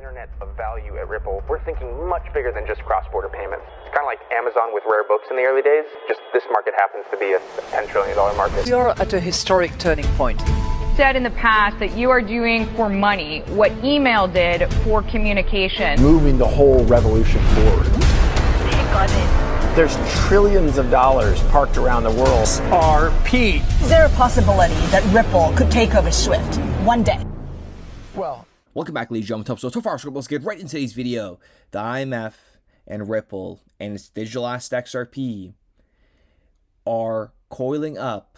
internet of value at Ripple, we're thinking much bigger than just cross-border payments. It's kind of like Amazon with rare books in the early days. Just this market happens to be a $10 trillion market. We are at a historic turning point. Said in the past that you are doing for money what email did for communication. Moving the whole revolution forward. Take on it. There's trillions of dollars parked around the world. XRP. Is there a possibility that Ripple could take over Swift one day? Well, welcome back, ladies and gentlemen. So far, let's get right into today's video. The IMF and Ripple and its digital asset XRP are coiling up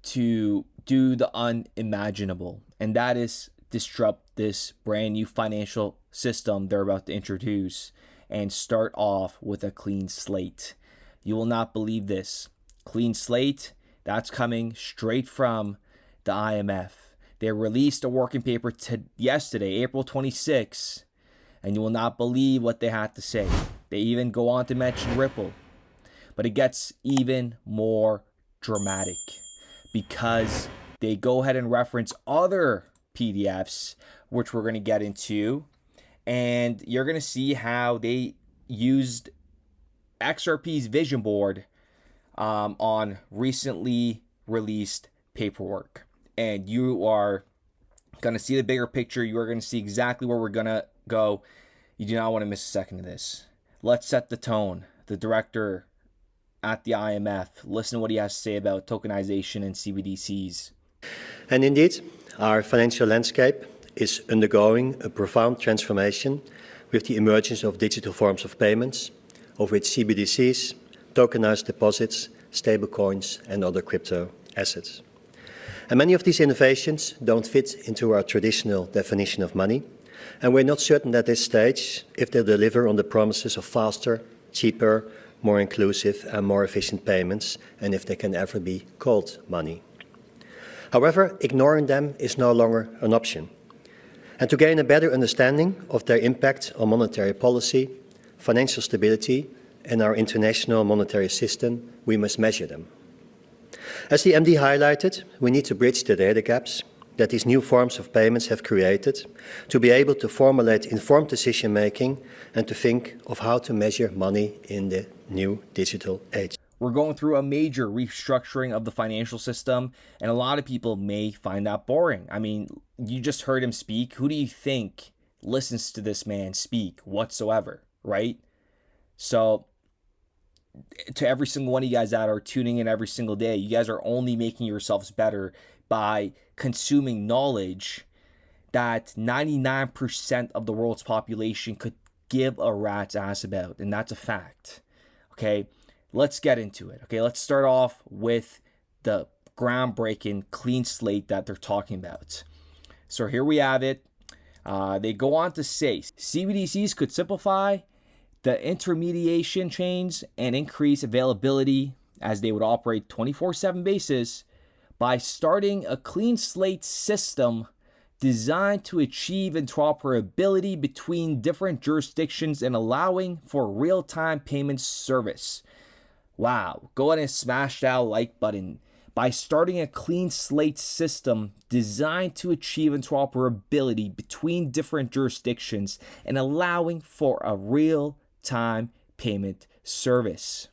to do the unimaginable, and that is disrupt this brand new financial system they're about to introduce and start off with a clean slate. You will not believe this. Clean slate, that's coming straight from the IMF. They released a working paper yesterday, April 26, and you will not believe what they had to say. They even go on to mention Ripple. But it gets even more dramatic because they go ahead and reference other PDFs, which we're going to get into. And you're going to see how they used XRP's vision board on recently released paperwork. And you are going to see the bigger picture. You are going to see exactly where we're going to go. You do not want to miss a second of this. Let's set the tone. The director at the IMF, listen to what he has to say about tokenization and CBDCs. And indeed, our financial landscape is undergoing a profound transformation with the emergence of digital forms of payments, of which CBDCs, tokenized deposits, stablecoins, and other crypto assets. And many of these innovations don't fit into our traditional definition of money, and we're not certain at this stage if they deliver on the promises of faster, cheaper, more inclusive and more efficient payments, and if they can ever be called money. However, ignoring them is no longer an option. And to gain a better understanding of their impact on monetary policy, financial stability, and our international monetary system, we must measure them. As the MD highlighted, we need to bridge the data gaps that these new forms of payments have created to be able to formulate informed decision-making and to think of how to measure money in the new digital age. We're going through a major restructuring of the financial system, and a lot of people may find that boring. I mean, you just heard him speak. Who do you think listens to this man speak whatsoever, right? So, to every single one of you guys that are tuning in every single day, you guys are only making yourselves better by consuming knowledge that 99% of the world's population could give a rat's ass about, and that's a fact, okay? Let's get into it, okay? Let's start off with the groundbreaking clean slate that they're talking about. So here we have it. They go on to say CBDCs could simplify the intermediation chains and increase availability as they would operate 24/7 basis by starting a clean slate system designed to achieve interoperability between different jurisdictions and allowing for real-time payment service. Wow, go ahead and smash that like button. By starting a clean slate system designed to achieve interoperability between different jurisdictions and allowing for a real-time payment service.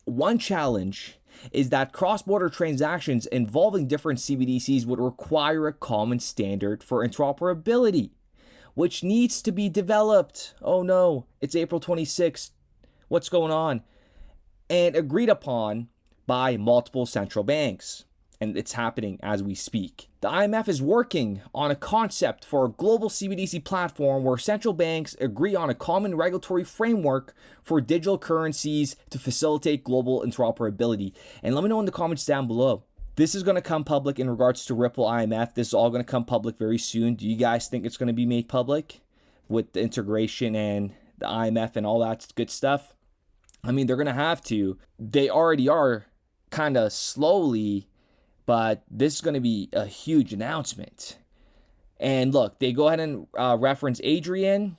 One challenge is that cross-border transactions involving different CBDCs would require a common standard for interoperability, which needs to be developed. Oh no, it's April 26th. What's going on? And agreed upon by multiple central banks. And it's happening as we speak. The IMF is working on a concept for a global CBDC platform where central banks agree on a common regulatory framework for digital currencies to facilitate global interoperability. And let me know in the comments down below. This is going to come public in regards to Ripple IMF. This is all going to come public very soon. Do you guys think it's going to be made public with the integration and the IMF and all that good stuff? I mean, they're going to have to. They already are kind of slowly, but this is going to be a huge announcement. And look, they go ahead and reference Adrian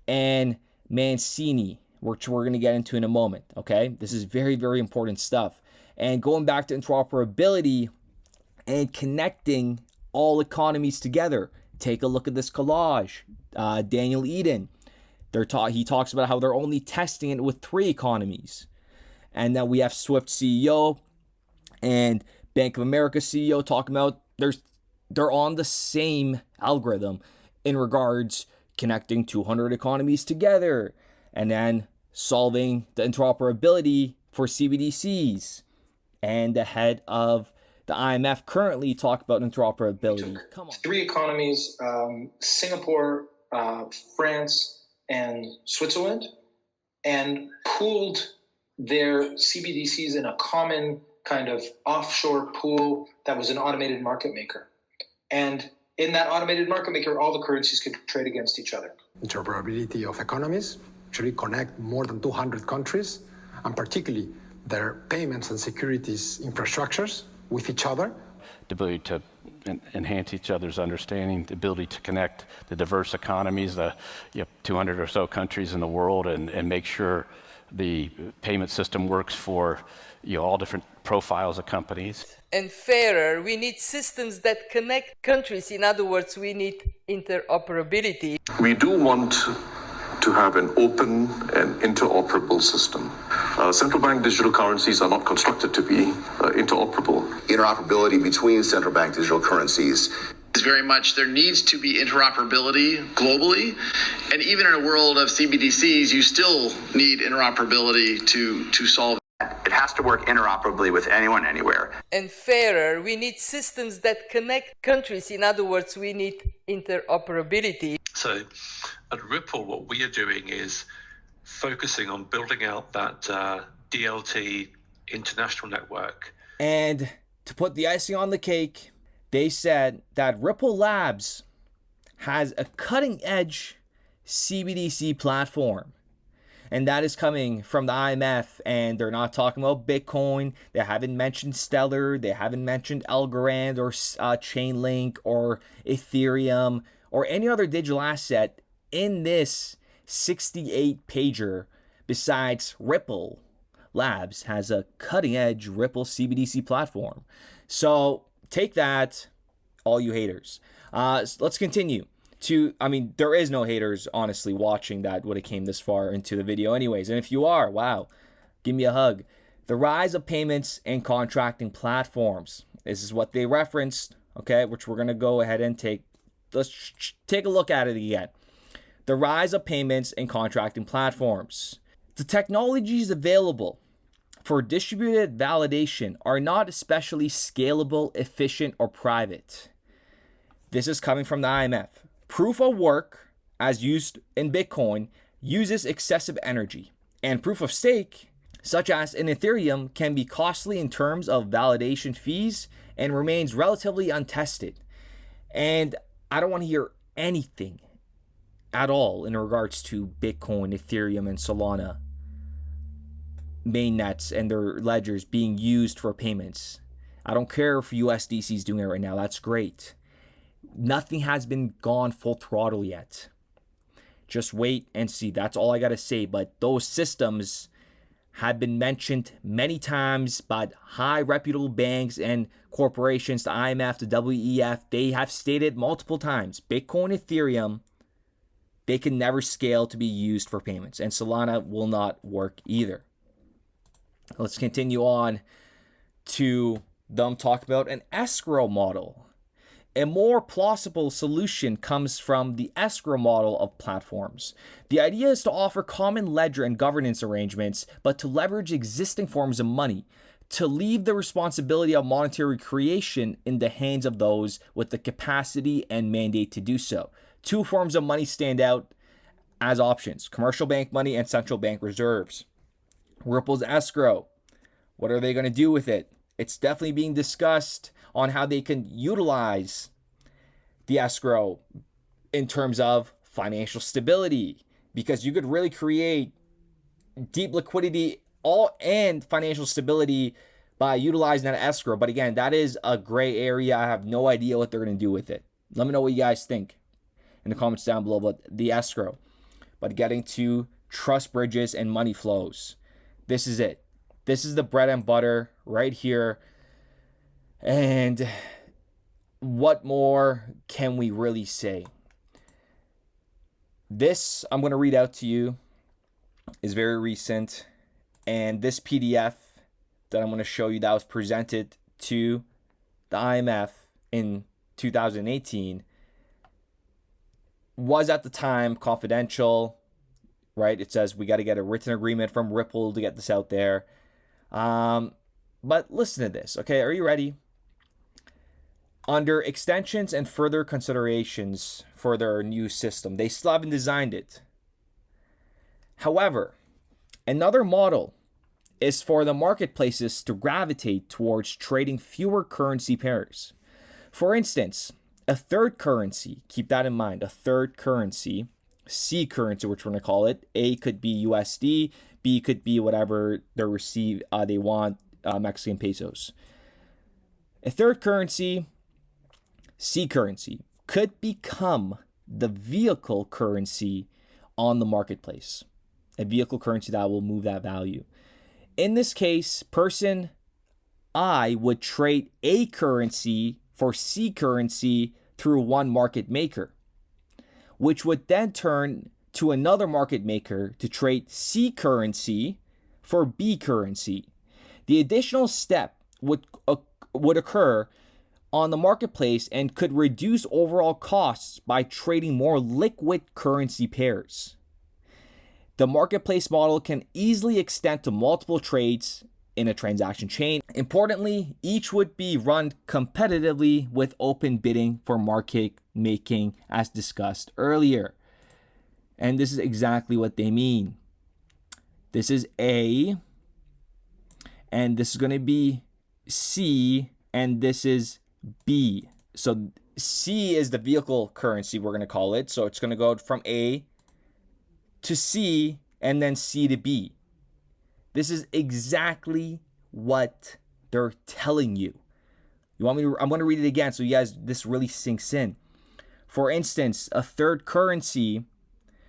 and Mancini, which we're going to get into in a moment, okay? This is very, very important stuff. And going back to interoperability and connecting all economies together. Take a look at this collage. Daniel Eden. He talks about how they're only testing it with 3 economies. And then we have Swift CEO and Bank of America CEO talking about they're on the same algorithm in regards connecting 200 economies together and then solving the interoperability for CBDCs. And the head of the IMF currently talk about interoperability. Come on. 3 economies, Singapore, France, and Switzerland, and pooled their CBDCs in a common kind of offshore pool that was an automated market maker. And in that automated market maker, all the currencies could trade against each other. Interoperability of economies actually connect more than 200 countries, and particularly their payments and securities infrastructures with each other. The ability to enhance each other's understanding, the ability to connect the diverse economies, the 200 or so countries in the world, and make sure the payment system works for all different profiles of companies. And fairer, we need systems that connect countries. In other words, we need interoperability. We do want to have an open and interoperable system. Central bank digital currencies are not constructed to be interoperable. Interoperability between central bank digital currencies is very much there needs to be interoperability globally. And even in a world of CBDCs, you still need interoperability to solve. It has to work interoperably with anyone, anywhere. And fairer, we need systems that connect countries. In other words, we need interoperability. So at Ripple, what we are doing is focusing on building out that DLT international network. And to put the icing on the cake, they said that Ripple Labs has a cutting-edge CBDC platform. And that is coming from the IMF, and they're not talking about Bitcoin. They haven't mentioned Stellar. They haven't mentioned Algorand or Chainlink or Ethereum or any other digital asset in this 68-pager besides Ripple Labs has a cutting-edge Ripple CBDC platform. So take that, all you haters. Let's continue. There is no haters, honestly, watching that would have came this far into the video anyways. And if you are, wow, give me a hug. The rise of payments and contracting platforms. This is what they referenced, okay, which we're going to go ahead and let's take a look at it again. The rise of payments and contracting platforms. The technologies available for distributed validation are not especially scalable, efficient, or private. This is coming from the IMF. Proof of work, as used in Bitcoin, uses excessive energy. And proof of stake, such as in Ethereum, can be costly in terms of validation fees and remains relatively untested. And I don't want to hear anything at all in regards to Bitcoin, Ethereum, and Solana mainnets and their ledgers being used for payments. I don't care if USDC is doing it right now. That's great. Nothing has been gone full throttle yet. Just wait and see. That's all I got to say. But those systems have been mentioned many times by high reputable banks and corporations, the IMF, the WEF. They have stated multiple times, Bitcoin, Ethereum, they can never scale to be used for payments. And Solana will not work either. Let's continue on to them talk about an escrow model. A more plausible solution comes from the escrow model of platforms. The idea is to offer common ledger and governance arrangements, but to leverage existing forms of money, to leave the responsibility of monetary creation in the hands of those with the capacity and mandate to do so. 2 forms of money stand out as options: commercial bank money and central bank reserves. Ripple's escrow. What are they going to do with it? It's definitely being discussed on how they can utilize the escrow in terms of financial stability, because you could really create deep liquidity and financial stability by utilizing that escrow. But again, that is a gray area. I have no idea what they're going to do with it. Let me know what you guys think in the comments down below about the escrow. But getting to trust bridges and money flows. This is it. This is the bread and butter right here. And what more can we really say? This, I'm going to read out to you, is very recent. And this PDF that I'm going to show you that was presented to the IMF in 2018 was at the time confidential, right? It says we got to get a written agreement from Ripple to get this out there. But listen to this, okay? Are you ready? Under extensions and further considerations for their new system, they still haven't designed it. However, another model is for the marketplaces to gravitate towards trading fewer currency pairs. For instance, a third currency, keep that in mind, a third currency, C currency, which we're going to call it. A could be USD, B could be whatever they want, Mexican pesos. A third currency, C currency, could become the vehicle currency on the marketplace. A vehicle currency that will move that value. In this case, person I would trade A currency for C currency through one market maker, which would then turn to another market maker to trade C currency for B currency. The additional step would occur on the marketplace and could reduce overall costs by trading more liquid currency pairs. The marketplace model can easily extend to multiple trades in a transaction chain. Importantly, each would be run competitively with open bidding for market making, as discussed earlier. And this is exactly what they mean. This is A, and this is going to be C, and this is B. So C is the vehicle currency, we're going to call it. So it's going to go from A to C and then C to B. This is exactly what they're telling you. You want me to? I'm going to read it again so you guys, this really sinks in. For instance, a third currency,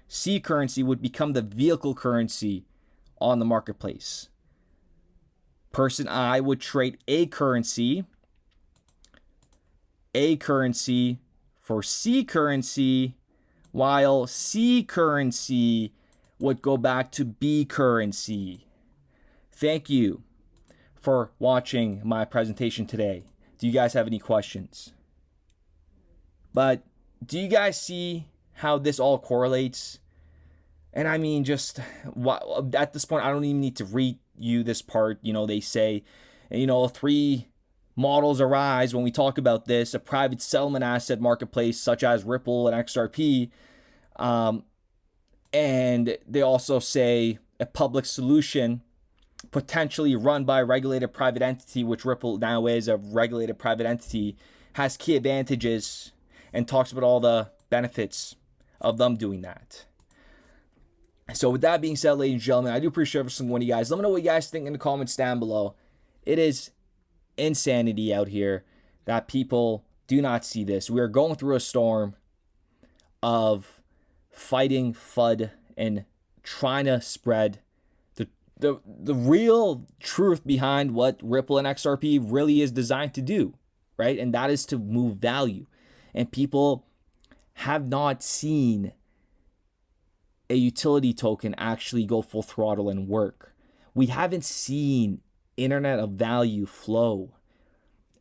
C currency, would become the vehicle currency on the marketplace. Person I would trade A currency for C currency, while C currency would go back to B currency. Thank you for watching my presentation today. Do you guys have any questions? But do you guys see how this all correlates? And I mean, just at this point, I don't even need to read you this part. You know, they say, you know, three models arise when we talk about this: a private settlement asset marketplace such as Ripple and XRP. And they also say a public solution potentially run by a regulated private entity, which Ripple now is a regulated private entity, has key advantages and talks about all the benefits of them doing that. So with that being said, ladies and gentlemen, I do appreciate every single one of you guys. Let me know what you guys think in the comments down below. It is insanity out here that people do not see this. We are going through a storm of fighting FUD and trying to spread the real truth behind what Ripple and XRP really is designed to do, right? And that is to move value. And people have not seen a utility token actually go full throttle and work. We haven't seen internet of value flow.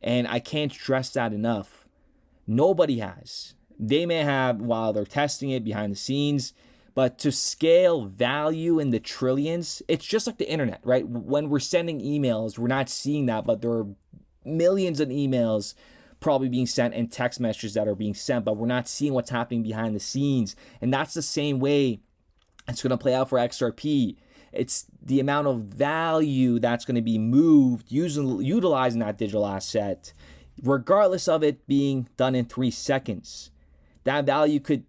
And I can't stress that enough. Nobody has. They may have while they're testing it behind the scenes, but to scale value in the trillions, it's just like the internet, right? When we're sending emails, we're not seeing that, but there are millions of emails probably being sent and text messages that are being sent, but we're not seeing what's happening behind the scenes. And that's the same way it's going to play out for XRP. It's the amount of value that's going to be moved utilizing that digital asset, regardless of it being done in 3 seconds. That value could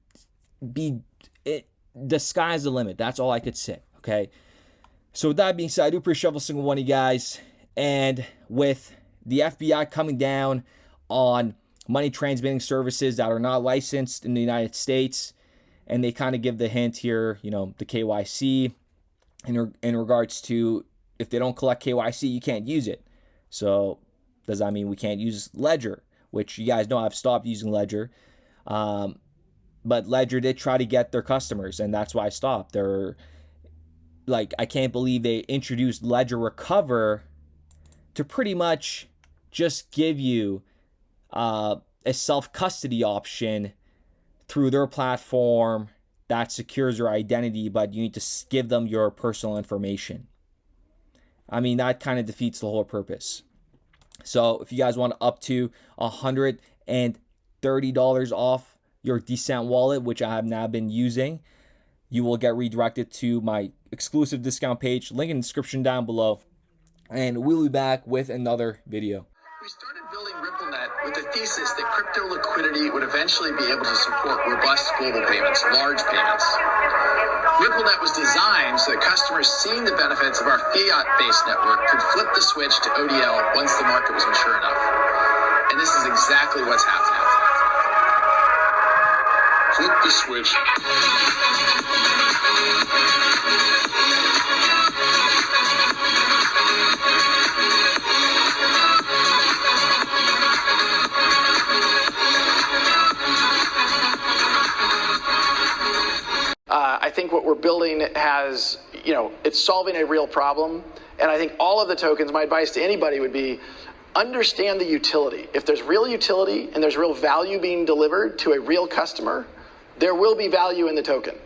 be, the sky's the limit. That's all I could say, okay? So with that being said, I do appreciate every single one of you guys. And with the FBI coming down on money transmitting services that are not licensed in the United States, and they kind of give the hint here, you know, the KYC in regards to if they don't collect KYC, you can't use it. So does that mean we can't use Ledger? which you guys know I've stopped using Ledger. But Ledger did try to get their customers, and that's why I stopped. They're like, I can't believe they introduced Ledger Recover to pretty much just give you a self-custody option through their platform that secures your identity, but you need to give them your personal information. I mean, that kind of defeats the whole purpose. So if you guys want up to $130 off your Descent wallet, which I have now been using, you will get redirected to my exclusive discount page, link in the description down below, and we'll be back with another video. We started building RippleNet with the thesis that crypto liquidity would eventually be able to support robust global payments, large payments. RippleNet was designed so that customers seeing the benefits of our fiat-based network could flip the switch to ODL once the market was mature enough. And this is exactly what's happening. Flip the switch. I think what we're building has, it's solving a real problem. And I think all of the tokens, my advice to anybody would be, understand the utility. If there's real utility and there's real value being delivered to a real customer, there will be value in the token.